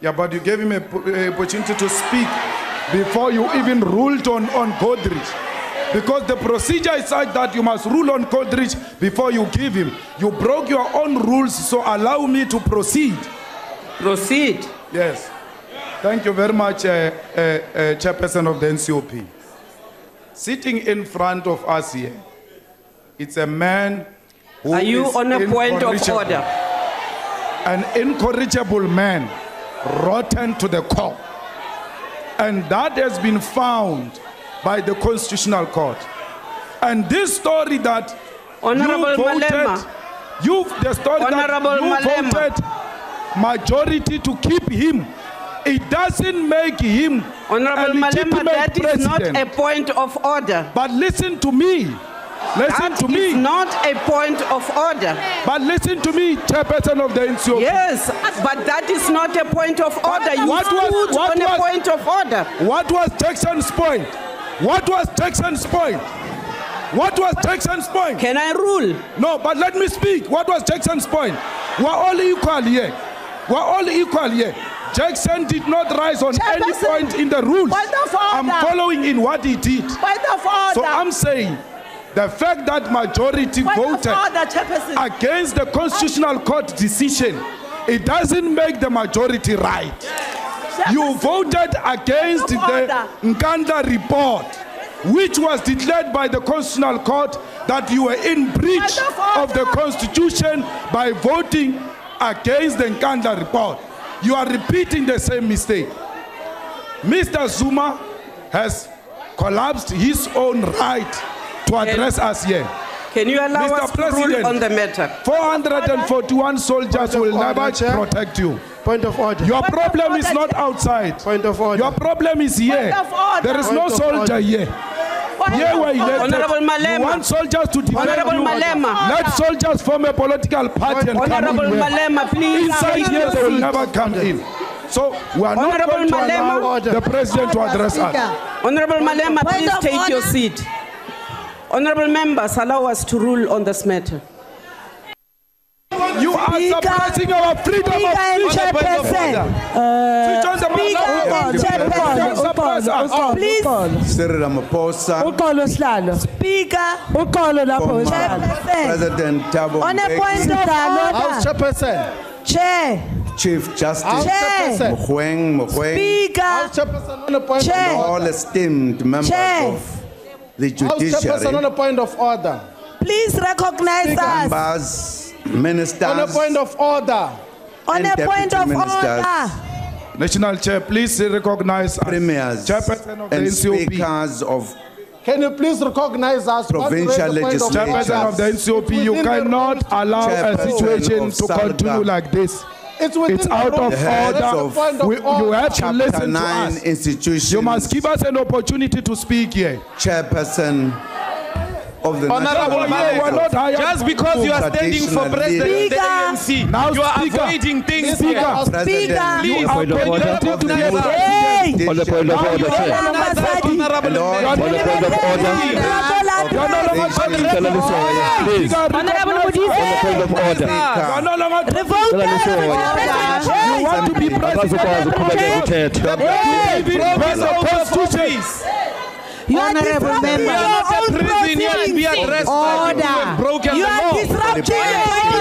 Yeah, but you gave him an opportunity to speak before you even ruled on Godrich. Because the procedure is such that you must rule on Godrich before you give him. You broke your own rules, so allow me to proceed. Proceed? Yes. Thank you very much, Chairperson of the NCOP. Sitting in front of us here, it's a man who Are you is on a point of incorrigible. order? An incorrigible man, rotten to the core. And that has been found by the Constitutional Court. And this story that Honorable you voted, Malema. the story Honorable that you Malema. voted majority to keep him, it doesn't make him Honorable a Malema, legitimate that is not president. a point of order. But listen to me. Listen to me. That is not a point of order. But listen to me, Chairperson of the NCOP. Yes, but that is not a point of order. You What stood on a was- point of order. What was Jackson's point? What was Jackson's point? What was Jackson's point? Can I rule? No, but let me speak. What was Jackson's point? We're all equal here. We're all equal here. Jackson did not rise on any point in the rules. Point of order. I'm following in what he did. Point of order. So I'm saying the fact that majority Point of voted order, Chairperson. against the Constitutional Court decision, it doesn't make the majority right. You voted against the Nkanda report, which was declared by the Constitutional Court that you were in breach of the Constitution by voting against the Nkanda report. You are repeating the same mistake. Mr. Zuma has collapsed his own right to address us here. Can you allow Mr. us to rule on the matter? 441 soldiers will order, never Chair. protect you. Point of order. Your problem is not outside. Point of order. Your problem is here. Point of order. There is no Point of soldier order. here. Here were elected. Honorable Malema. You want soldiers to defend Honorable you. Malema. Let soldiers form a political party and come Honorable in here. Malema, please. Inside take here, your they will seat. never come in. So we are not Honorable going to Malema. allow the president to address us. Honorable Malema, Point please of take your order. seat. Honorable members, allow us to rule on this matter. You are suppressing our freedom of speech. Speaker, please. Cyril Ramaphosa, Speaker, former Chairperson. President Thabo On a point Mbeki, of order. House Chairperson. Chair. Chief Justice Chair. Mogoeng, Speaker. House Chairperson on a point Chair. of order. all esteemed members Chair. of the House Chairperson on judiciary, a point of order. Please recognize us. members, ministers, On a point of order. On and a point deputy of ministers, order. National Chair, please recognize us. premiers, Chairperson of the and NCOP. speakers of Can you please recognize us? Provincial legislatures. Chairperson of the NCOP, you cannot allow a Chairperson situation of to continue SALGA. like this. It's within It's the out rules. of the heads order. of You have to Chapter listen to 9 us. institutions, You must give us an opportunity to speak here. chairperson of the Honorable National Malema, you are not hired just because you are standing for president of the ANC, Now you are speaker. avoiding things Speaker. here. President, Please, You are can you appointed to be recognize us? president. Hey! on the point Now you are Honorable and all You are the not point of order, You are no longer please, Honorable Mudisi. You are no longer Revoke that. You want to be president. When the Constitution. You are Honorable disrupting member. your own Prison here to be proceedings. addressed by you who have broken You the are law. disrupting your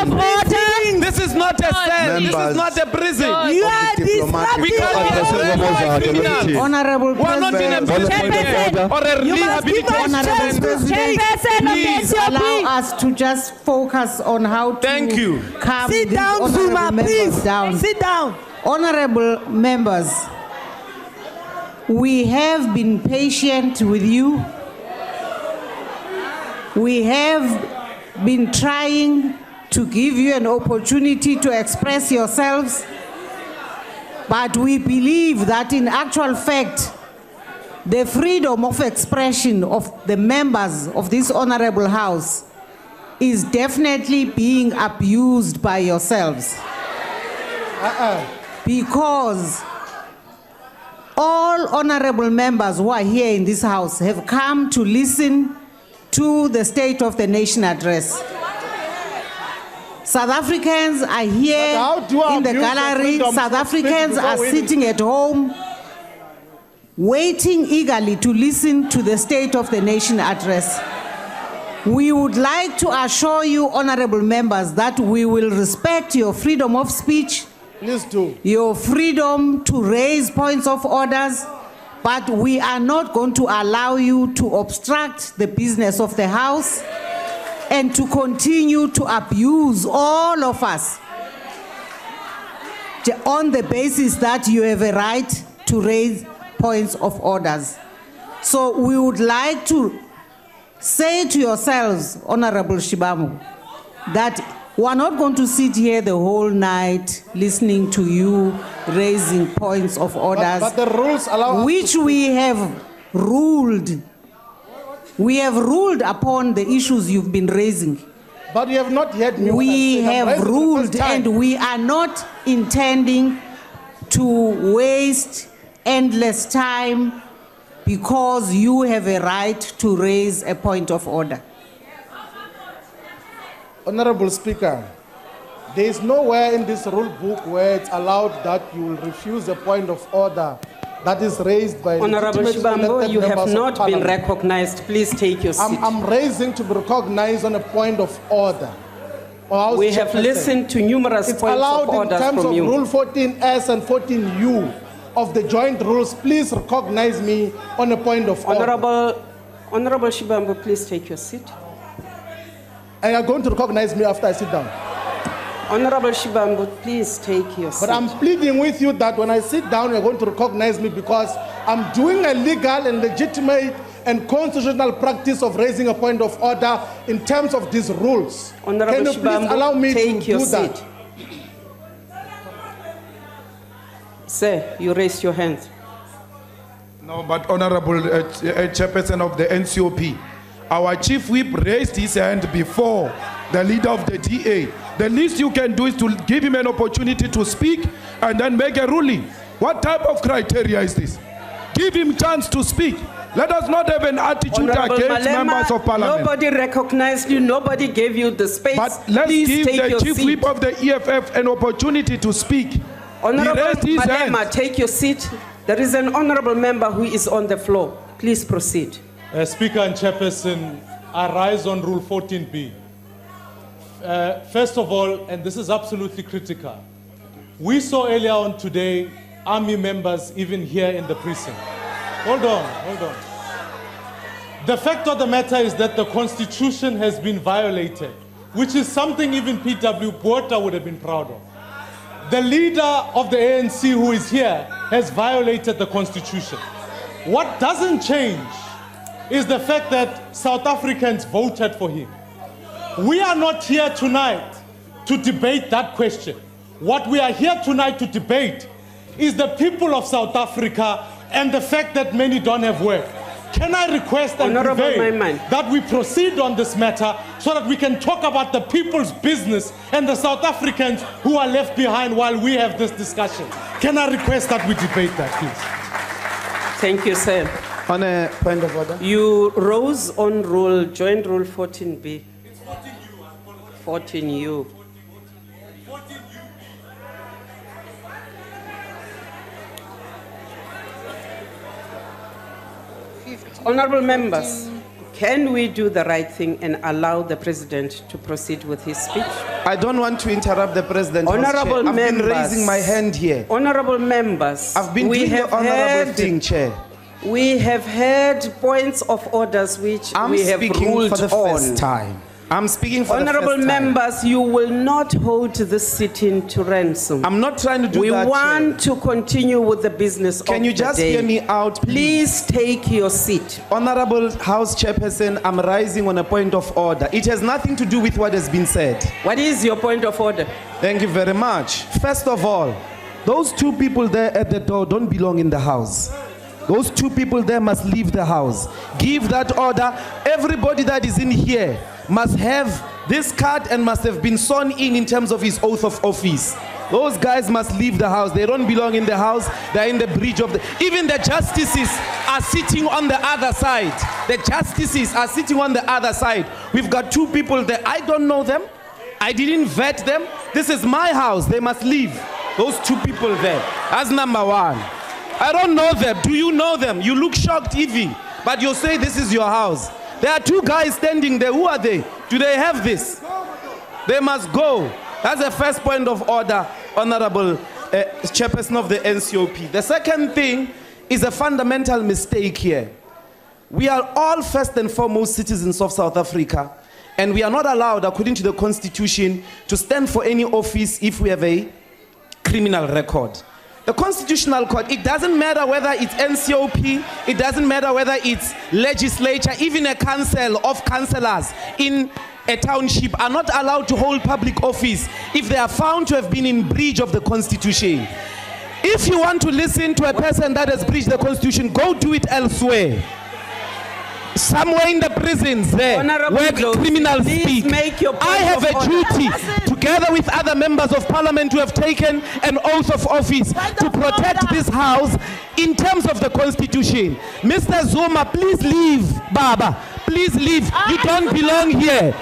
own proceedings. This is not a cell. This is Members. not a prison. You are diplomatic disrupting We your can't own arrest criminals. Honorable We are not in a President, prison or a You must give us rehabilitation. Chairperson of the Please allow NCOP. us to just focus on how to Thank you. calm Sit these down, honorable Zuma, members please. down. Sit down. Honorable members, we have been patient with you. We have been trying to give you an opportunity to express yourselves, but we believe that in actual fact, the freedom of expression of the members of this honorable house is definitely being abused by yourselves. Because all honorable members who are here in this house have come to listen to the State of the Nation address. South Africans are here in the gallery. South Africans are sitting at home, waiting eagerly to listen to the State of the Nation address. We would like to assure you, honorable members, that we will respect your freedom of speech, please do, your freedom to raise points of orders, but we are not going to allow you to obstruct the business of the House and to continue to abuse all of us on the basis that you have a right to raise points of orders. So we would like to say to yourselves, Honorable Shibamu, that we're not going to sit here the whole night listening to you raising points of orders, but the rules allow which we have ruled. We have ruled upon the issues you've been raising. But you have not yet. We have ruled, and we are not intending to waste endless time because you have a right to raise a point of order. Honorable Speaker, there is nowhere in this rule book where it's allowed that you will refuse a point of order that is raised by Honorable Shibambo, you have not been recognized. Please take your seat. I'm raising to be recognized on a point of order. We have listened to numerous points of orders from you. It's allowed in terms of Rule 14S and 14U of the joint rules. Please recognize me on a point of order. Honorable Shibambo, please take your seat. And you're going to recognize me after I sit down. Honorable Shibambo, please take your seat. But I'm pleading with you that when I sit down, you're going to recognize me because I'm doing a legal and legitimate and constitutional practice of raising a point of order in terms of these rules. Honorable Can you please Shibambo, allow me take to your do seat. that? Sir, you raised your hand. No, but Honorable Chairperson of the NCOP, our Chief Whip raised his hand before the leader of the DA. The least you can do is to give him an opportunity to speak and then make a ruling. What type of criteria is this? Give him chance to speak. Let us not have an attitude Honorable against Malema, members of parliament. Nobody recognized you. Nobody gave you the space. But let's Please give take the your Chief seat. Whip of the EFF an opportunity to speak. Honorable He raised his Malema, hand. take your seat. There is an honorable member who is on the floor. Please proceed. Speaker and Chairperson, I rise on Rule 14B. First of all, and this is absolutely critical, we saw earlier on today army members even here in the precinct. Hold on. The fact of the matter is that the Constitution has been violated, which is something even P.W. Botha would have been proud of. The leader of the ANC who is here has violated the Constitution. What doesn't change is the fact that South Africans voted for him. We are not here tonight to debate that question. What we are here tonight to debate is the people of South Africa and the fact that many don't have work. Can I request and prevail that we proceed on this matter so that we can talk about the people's business and the South Africans who are left behind while we have this discussion? Can I request that we debate that, please? Thank you, sir. On a point of order. You rose on joint rule 14B. It's 14U. 14U. Honorable members, can we do the right thing and allow the president to proceed with his speech? I don't want to interrupt the president. Honorable I've members, been raising my hand here. Honorable members, I've been doing the honorable thing, Chair. We have heard points of orders which we have ruled for the on. first time. I'm speaking for Honorable the first time. members, you will not hold this sitting to ransom. I'm not trying to do that, We want to continue with the business of the day. Can you just hear me out, please? Take your seat. Honorable House Chairperson, I'm rising on a point of order. It has nothing to do with what has been said. What is your point of order? Thank you very much. First of all, those two people there at the door don't belong in the house. Those two people there must leave the house. Give that order. Everybody that is in here must have this card and must have been sworn in terms of his oath of office. Those guys must leave the house. They don't belong in the house. They're in the bridge of the... Even the justices are sitting on the other side. The justices are sitting on the other side. We've got two people there. I don't know them. I didn't vet them. This is my house. They must leave. Those two people there. That's number one. I don't know them. Do you know them? You look shocked, Evie. But you say this is your house. There are two guys standing there. Who are they? Do they have this? They must go. That's the first point of order, Honorable Chairperson of the NCOP. The second thing is a fundamental mistake here. We are all first and foremost citizens of South Africa, and we are not allowed, according to the Constitution, to stand for any office if we have a criminal record. The Constitutional Court, it doesn't matter whether it's NCOP, it doesn't matter whether it's legislature, even a council of councillors in a township are not allowed to hold public office if they are found to have been in breach of the Constitution. If you want to listen to a person that has breached the Constitution, go do it elsewhere. Somewhere in the prisons there, where criminals speak. I have a duty, together with other members of parliament who have taken an oath of office, to protect this house in terms of the Constitution. Mr. Zuma, please leave. Baba, please leave. You don't belong here.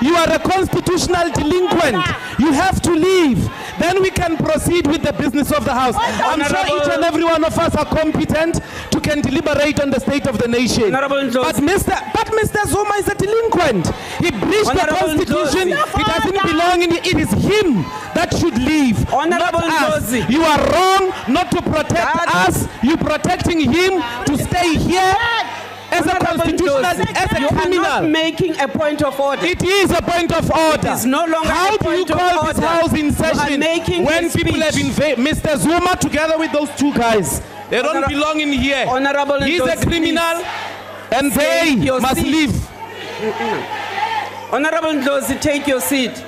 You are a constitutional delinquent. You have to leave. Then we can proceed with the business of the house. I'm sure each and every one of us are competent to can deliberate on the state of the nation. But Mr. Zuma is a delinquent. He breached the Constitution. He doesn't belong in it. It is him that should leave, not us. You are wrong not to protect us. You're protecting him to stay here. As a constitutional, as a criminal. You are not making a point of order. It is a point of order. It is no longer How a do you point call of this order. house in session when people have invaded? Mr. Zuma, together with those two guys, they don't belong in here. Honorable He's a criminal, and they must leave. Honorable Ndlozi, take your seat.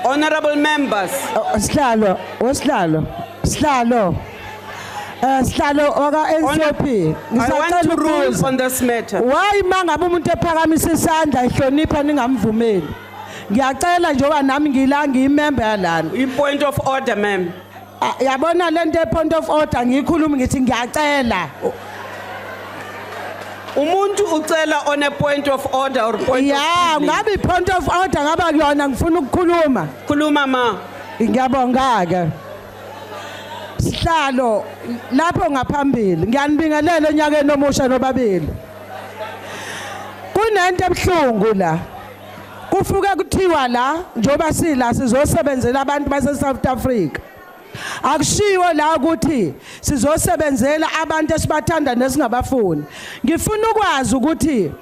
Honorable members. Slalo. Slalo oka NCOP. I want to rule on this matter. Why mangabe umuntu ephakamisa isandla ihlonipha ningamvumeli? Ngiyacela njengoba nami ngiyimember yalana. Point of order, ma'am. Yabona lento point of order ngiyikhuluma ngithi ngiyacela. Umuntu ucela on a point of order or point of order. Ngabe point of order ngaba kuyona ngifuna ukukhuluma. Khuluma ma. Ngiyabonga ke. Sihlalo lapho ngaphambili ngiyanibingelela enyakeni omusha nobabili. Kunento ebhlungu la. Kufuke kuthiwa la njoba sila sizosebenzela abantu base South Africa. Akushiwo la ukuthi sizosebenzela abantu esibathanda nesingabafuni. Ngifuna ukwazi ukuthi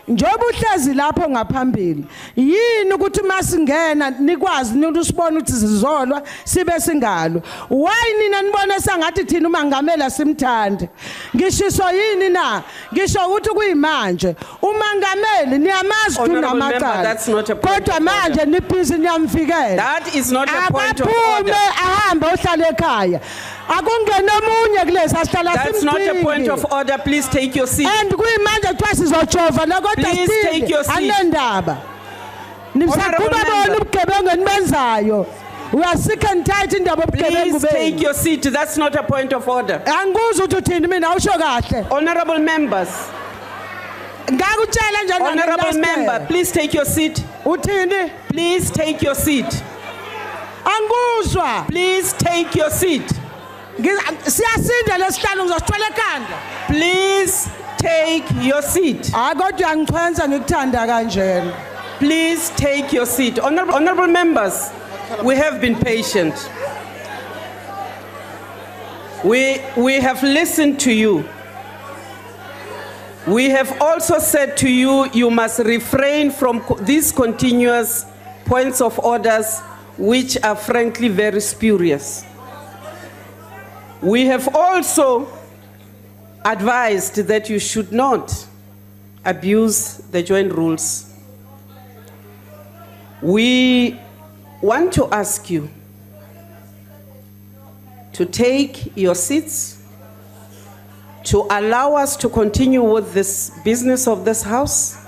njoba uhlezi lapho ngaphambili yini ukuthi masingena nikwazi usibona ukuthi sizolwa sibe singalo. Why nina nibona sangathi thina umangamela simthande? Ngishiso yini na? Ngisho ukuthi kuyimanje umangameli niyamazi kunamacala. Kodwa manje nibhizi niyamfikela. That is not a point of order. Ahambe ohlala ekhaya. That's not a point of order. Please take your seat. And please take your seat. We are sick and tired in the Please take your seat. That's not a point of order. Honorable members. Honorable member, please take your seat. Please take your seat. Please take your seat. Please take your seat. Please take your seat. Honorable members, we have been patient. We have listened to you. We have also said to you, you must refrain from these continuous points of orders which are frankly very spurious. We have also advised that you should not abuse the joint rules. We want to ask you to take your seats, to allow us to continue with this business of this house,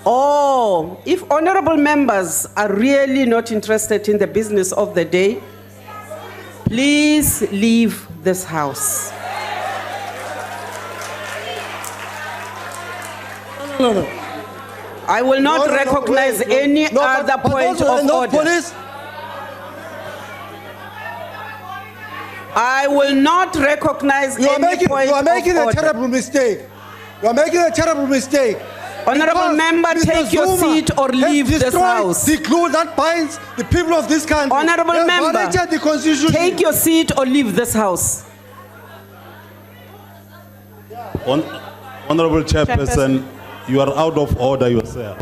Or if honorable members are really not interested in the business of the day, please leave this house. No. I will not recognize any other point of order. Police. I will not recognize any point of order. You are making a terrible mistake. You are making a terrible mistake. Honorable member, take your seat or leave this house. The glue that binds the people of this country. Honorable member, the Constitution. take your seat or leave this house. Honorable Chairperson, you are out of order yourself.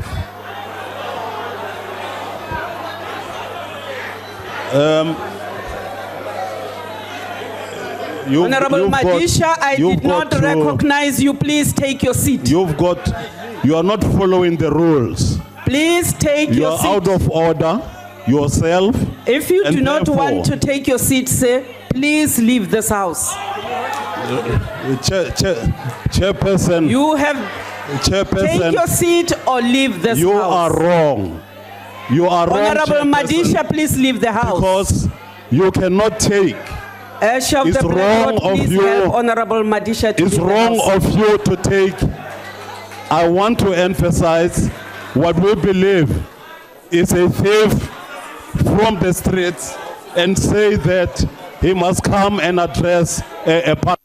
Honorable Madisha, I did not recognize you. Please take your seat. You are not following the rules. Please take your seat. You are out of order yourself. If you do not want to take your seat, sir, please leave this house. Chairperson. You have take your seat or leave this house. You are wrong. You are wrong. Honorable Madisha, please leave the house. Because you cannot take. It's wrong of you. Honorable Madisha, it's wrong of you to take. I want to emphasize what we believe is a thief from the streets and say that he must come and address a part.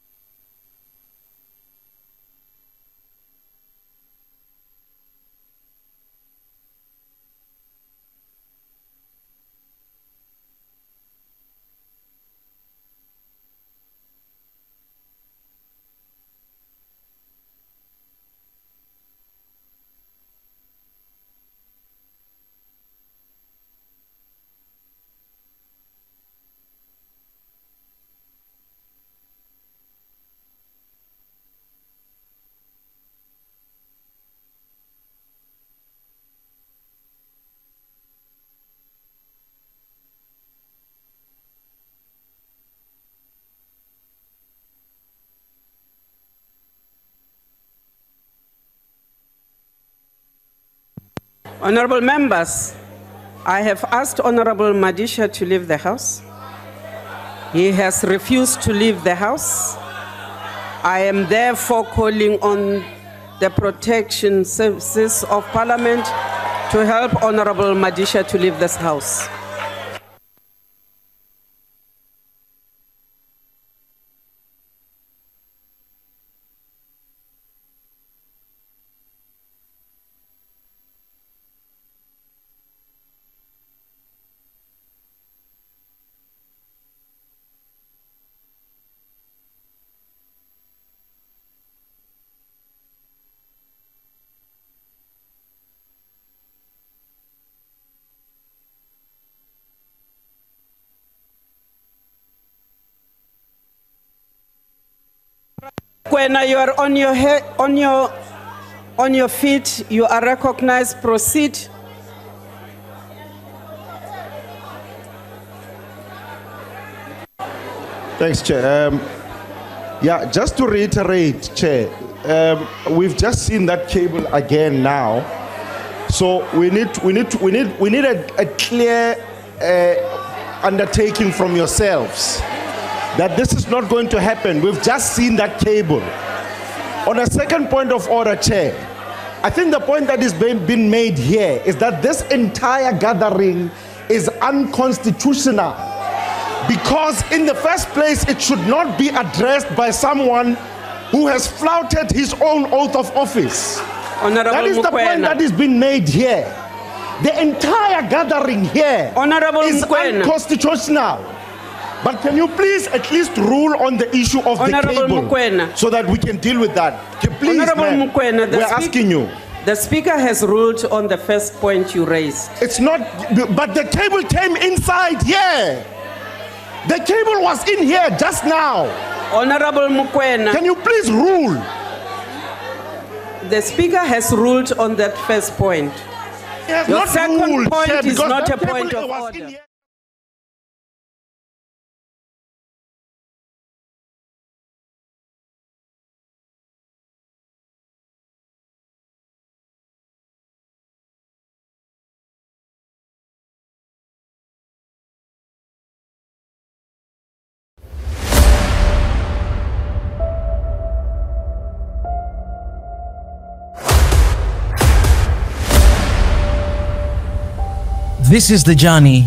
Honorable members, I have asked Honorable Madisha to leave the house. He has refused to leave the house. I am therefore calling on the protection services of Parliament to help Honorable Madisha to leave this house. When you are on your head, on your feet, you are recognized. Proceed. Thanks, Chair. Yeah, just to reiterate, Chair, we've just seen that cable again now. So we need a clear undertaking from yourselves that this is not going to happen. We've just seen that cable. On a second point of order, Chair, I think the point that is being made here is that this entire gathering is unconstitutional, because in the first place it should not be addressed by someone who has flouted his own oath of office. Honorable that is the point that is being made here. The entire gathering here is unconstitutional. But can you please at least rule on the issue of the cable so that we can deal with that? Please, ma'am, we're asking you. The Speaker has ruled on the first point you raised. It's not, but the cable came inside here. The cable was in here just now. Honorable Mukwena. Can you please rule? The Speaker has ruled on that first point. Your second point is not a point of order. This is the journey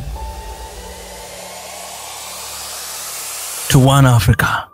to one Africa.